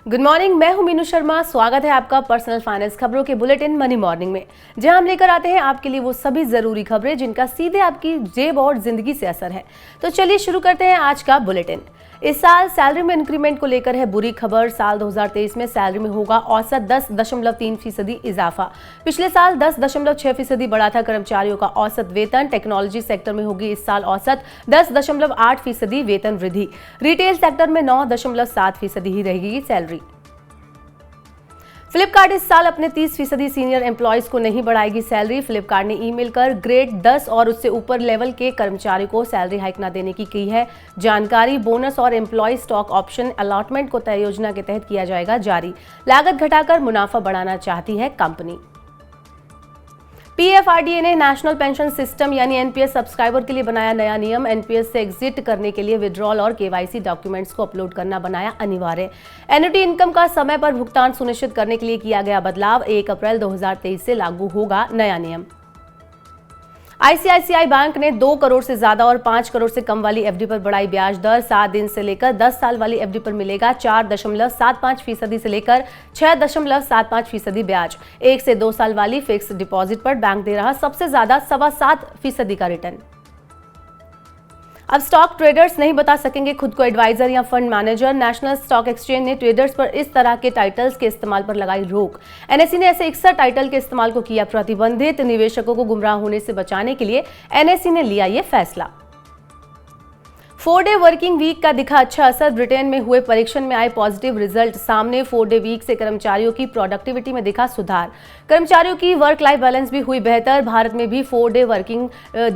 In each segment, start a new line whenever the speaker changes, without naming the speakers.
Good morning, मैं हूं मीनू शर्मा। स्वागत है आपका पर्सनल फाइनेंस खबरों के बुलेटिन मनी मॉर्निंग में, जहां हम लेकर आते हैं आपके लिए वो सभी जरूरी खबरें जिनका सीधे आपकी जेब और जिंदगी से असर है। तो चलिए शुरू करते हैं आज का बुलेटिन। इस साल सैलरी में इंक्रीमेंट को लेकर है बुरी खबर। साल 2023 में सैलरी में होगा औसत 10.3% इजाफा। पिछले साल 10.6% बढ़ा था कर्मचारियों का औसत वेतन। टेक्नोलॉजी सेक्टर में होगी इस साल औसत 10.8% वेतन वृद्धि। रिटेल सेक्टर में 9.7% ही रहेगी सैलरी। फ्लिपकार्ट इस साल अपने 30% सीनियर एम्प्लॉयज को नहीं बढ़ाएगी सैलरी। फ्लिपकार्ट ने ईमेल कर ग्रेड 10 और उससे ऊपर लेवल के कर्मचारियों को सैलरी हाइक न देने की है जानकारी। बोनस और एम्प्लॉय स्टॉक ऑप्शन अलॉटमेंट को तय योजना के तहत किया जाएगा जारी। लागत घटाकर मुनाफा बढ़ाना चाहती है कंपनी। पीएफआरडीए ने नेशनल पेंशन सिस्टम यानी एनपीएस सब्सक्राइबर के लिए बनाया नया नियम। एनपीएस से एग्जिट करने के लिए विड्रॉल और केवाईसी डॉक्यूमेंट्स को अपलोड करना बनाया अनिवार्य। एन्युटी इनकम का समय पर भुगतान सुनिश्चित करने के लिए किया गया बदलाव। 1 अप्रैल 2023 से लागू होगा नया नियम। आईसीआईसीआई बैंक ने 2 करोड़ से ज्यादा और 5 करोड़ से कम वाली एफडी पर बढ़ाई ब्याज दर। 7 दिन से लेकर 10 साल वाली एफडी पर मिलेगा 4.75% से लेकर 6.75% ब्याज। 1 से 2 साल वाली फिक्स डिपॉजिट पर बैंक दे रहा सबसे ज्यादा 7.25% का रिटर्न। अब स्टॉक ट्रेडर्स नहीं बता सकेंगे खुद को एडवाइजर या fund manager. National stock exchange ने ट्रेडर्स पर इस तरह के टाइटल्स के इस्तेमाल पर लगाई रोक। एनएसई ने ऐसे 61 टाइटल के इस्तेमाल को किया प्रतिबंधित। निवेशकों को गुमराह होने से बचाने के लिए एनएसई ने लिया ये फैसला। 4 डे वर्किंग वीक का दिखा अच्छा असर। ब्रिटेन में हुए परीक्षण में आए पॉजिटिव रिजल्ट सामने। 4 डे वीक से कर्मचारियों की प्रोडक्टिविटी में दिखा सुधार। कर्मचारियों की वर्क लाइफ बैलेंस भी हुई बेहतर। भारत में भी 4 डे वर्किंग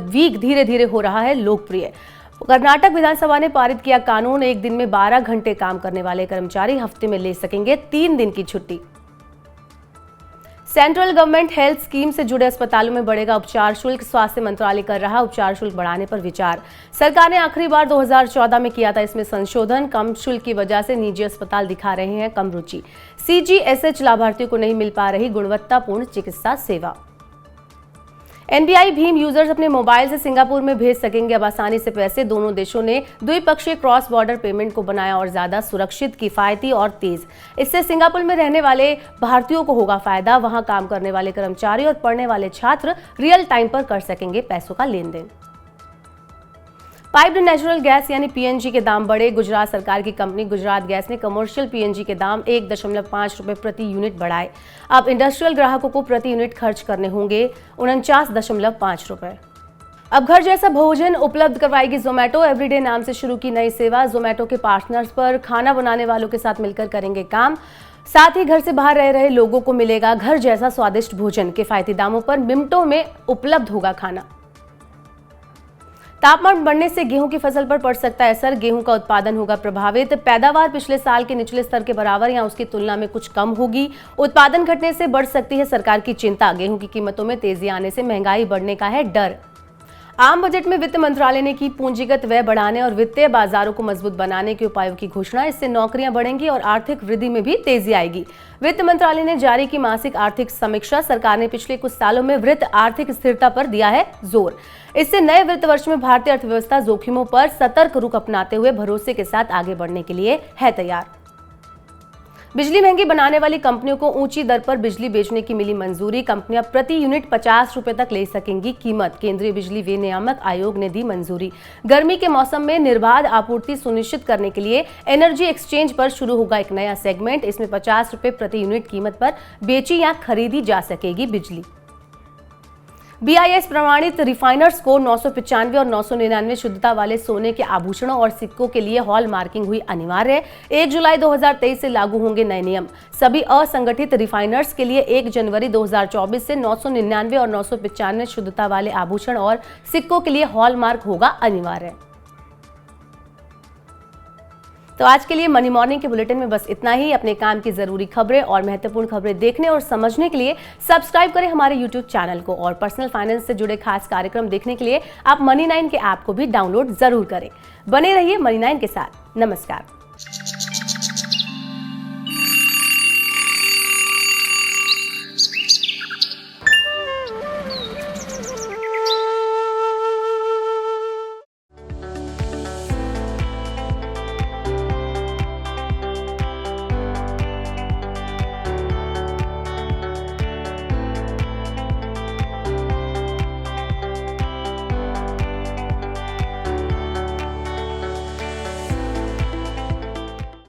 वीक धीरे धीरे हो रहा है लोकप्रिय। कर्नाटक विधानसभा ने पारित किया कानून। 1 दिन में 12 घंटे काम करने वाले कर्मचारी हफ्ते में ले सकेंगे 3 दिन की छुट्टी। सेंट्रल गवर्नमेंट हेल्थ स्कीम से जुड़े अस्पतालों में बढ़ेगा उपचार शुल्क। स्वास्थ्य मंत्रालय कर रहा उपचार शुल्क बढ़ाने पर विचार। सरकार ने आखिरी बार 2014 में किया था इसमें संशोधन। कम शुल्क की वजह से निजी अस्पताल दिखा रहे हैं कम रुचि। सीजीएसएच लाभार्थियों को नहीं मिल पा रही गुणवत्तापूर्ण चिकित्सा सेवा। एनबीआई भीम यूजर्स अपने मोबाइल से सिंगापुर में भेज सकेंगे अब आसानी से पैसे। दोनों देशों ने द्विपक्षीय क्रॉस बॉर्डर पेमेंट को बनाया और ज्यादा सुरक्षित, किफायती और तेज। इससे सिंगापुर में रहने वाले भारतीयों को होगा फायदा। वहां काम करने वाले कर्मचारी और पढ़ने वाले छात्र रियल टाइम पर कर सकेंगे पैसों का लेन देन। पाइप्ड नेचुरल गैस यानी पीएनजी के दाम बढ़े। गुजरात सरकार की कंपनी गुजरात गैस ने कमर्शियल पीएनजी के दाम 1.5 रुपए प्रति यूनिट बढ़ाए। अब इंडस्ट्रियल ग्राहकों को प्रति यूनिट खर्च करने होंगे 49.5 रुपए। अब घर जैसा भोजन उपलब्ध करवाएगी जोमैटो। एवरीडे नाम से शुरू की नई सेवा। जोमैटो के पार्टनर्स पर खाना बनाने वालों के साथ मिलकर करेंगे काम। साथ ही घर से बाहर रह रहे लोगों को मिलेगा घर जैसा स्वादिष्ट भोजन। किफायती दामों पर मिनटों में उपलब्ध होगा खाना। तापमान बढ़ने से गेहूं की फसल पर पड़ सकता है असर। गेहूं का उत्पादन होगा प्रभावित। पैदावार पिछले साल के निचले स्तर के बराबर या उसकी तुलना में कुछ कम होगी। उत्पादन घटने से बढ़ सकती है सरकार की चिंता। गेहूं की कीमतों में तेजी आने से महंगाई बढ़ने का है डर। आम बजट में वित्त मंत्रालय ने की पूंजीगत व्यय बढ़ाने और वित्तीय बाजारों को मजबूत बनाने के उपायों की घोषणा। इससे नौकरियां बढ़ेंगी और आर्थिक वृद्धि में भी तेजी आएगी। वित्त मंत्रालय ने जारी की मासिक आर्थिक समीक्षा। सरकार ने पिछले कुछ सालों में वृत्त आर्थिक स्थिरता पर दिया है जोर। इससे नए वित्त वर्ष में भारतीय अर्थव्यवस्था जोखिमों पर सतर्क रुख अपनाते हुए भरोसे के साथ आगे बढ़ने के लिए है तैयार। बिजली महंगी बनाने वाली कंपनियों को ऊंची दर पर बिजली बेचने की मिली मंजूरी। कंपनियां प्रति यूनिट 50 रुपए तक ले सकेंगी कीमत। केंद्रीय बिजली विनियामक आयोग ने दी मंजूरी। गर्मी के मौसम में निर्बाध आपूर्ति सुनिश्चित करने के लिए एनर्जी एक्सचेंज पर शुरू होगा एक नया सेगमेंट। इसमें 50 रुपए प्रति यूनिट कीमत पर बेची या खरीदी जा सकेगी बिजली। बीआईएस प्रमाणित रिफाइनर्स को 995 और 999 शुद्धता वाले सोने के आभूषणों और सिक्कों के लिए हॉल मार्किंग हुई अनिवार्य। 1 जुलाई 2023 से लागू होंगे नए नियम। सभी असंगठित रिफाइनर्स के लिए 1 जनवरी 2024 से 999 और 995 शुद्धता वाले आभूषण और सिक्कों के लिए हॉल मार्क होगा अनिवार्य। तो आज के लिए मनी मॉर्निंग के बुलेटिन में बस इतना ही। अपने काम की जरूरी खबरें और महत्वपूर्ण खबरें देखने और समझने के लिए सब्सक्राइब करें हमारे यूट्यूब चैनल को और पर्सनल फाइनेंस से जुड़े खास कार्यक्रम देखने के लिए आप मनी 9 के ऐप को भी डाउनलोड जरूर करें। बने रहिए मनी 9 के साथ। नमस्कार।